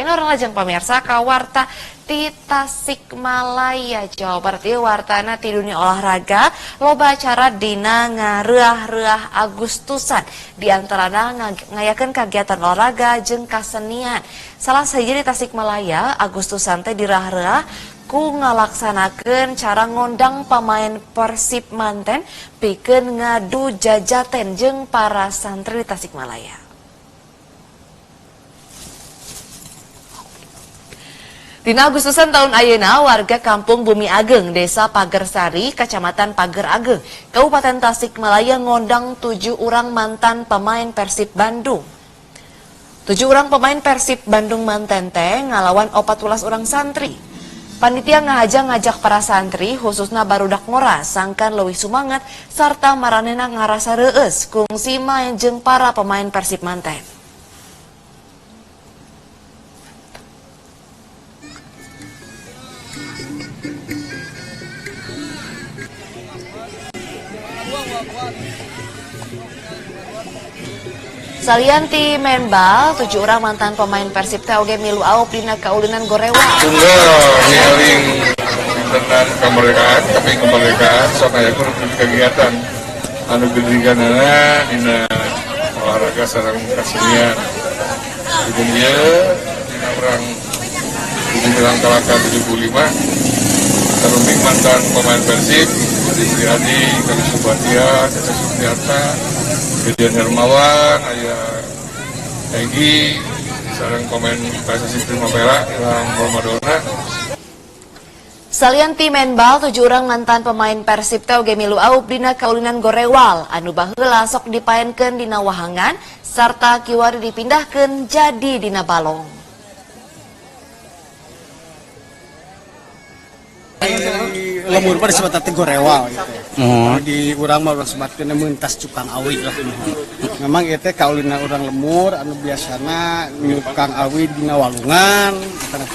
orang lajeng pamirsa kawarta di Tasikmalaya, Jawa Barat. Ieu wartana ti dunia olahraga loba acara dina ngareah-reah Agustusan. Di antarana ngayakeun kagiatan olahraga jeung kasenian. Salah sahiji di Tasikmalaya Agustusan teh diraah-reah ku ngalaksanakeun cara ngondang pamain Persib manten pikeun ngadu jajaten jeung para santri di Tasikmalaya. Dina Agustusan tahun ayeuna warga Kampung Bumi Ageng, Desa Pagersari, Kecamatan Pager Ageng, Kabupaten Tasikmalaya ngondang 7 orang mantan pemain Persib Bandung. 7 orang pemain Persib Bandung manten teh ngalawan 14 orang santri. Panitia ngajak para santri khususna barudak ngora sangkan leuwih sumanget sarta maranehna ngarasa reueus kungsi main jeung para pemain Persib manten. Salianti Menbal, 7 orang mantan pemain Persib teh oge milu aup dina kaulinan Gorewa. Tunggal ngiring tentang kemerdekaan, tapi kemerdekaan sok aya kegiatan anu gedinganana dina olahraga sareng kasenian. Di dieu dina urang kalaka 75 teruming mantan pemain Persib Adi Kali Subatia, Caca Supriyata, Gideon Hermawan, aya Egi, sareng pemain PSSI Primavera, Ilham Ramadona. Salianti Menbal, 7 orang mantan pemain Persib teh oge milu aup dina kaulinan Gorewal anu baheula sok dipaenkeun dina wahangan sarta kiwari dipindahkeun jadi dina balong. Lemur pada sebat teh Gorewal gitu. Di urang mah urang sebatkeun meuntas cukang awi lah. Memang ieu teh kaulina urang lemur anu biasana nyukang awi dina walungan karena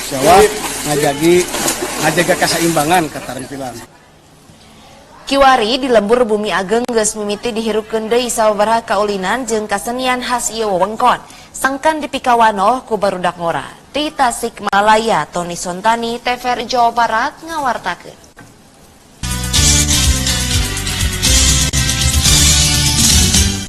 Jawa ngajaga kasaimbangan katarempilan. Kiwari di lembur Bumi Ageng geus mimiti dihirupkeun deui sababaraha kaulinan jeung kasenian khas ieu wewengkon. Sangkan dipikawanoh ku barudak ngora. Di Tasikmalaya, Tony Sontani, TVRI Jawa Barat ngawartakeun.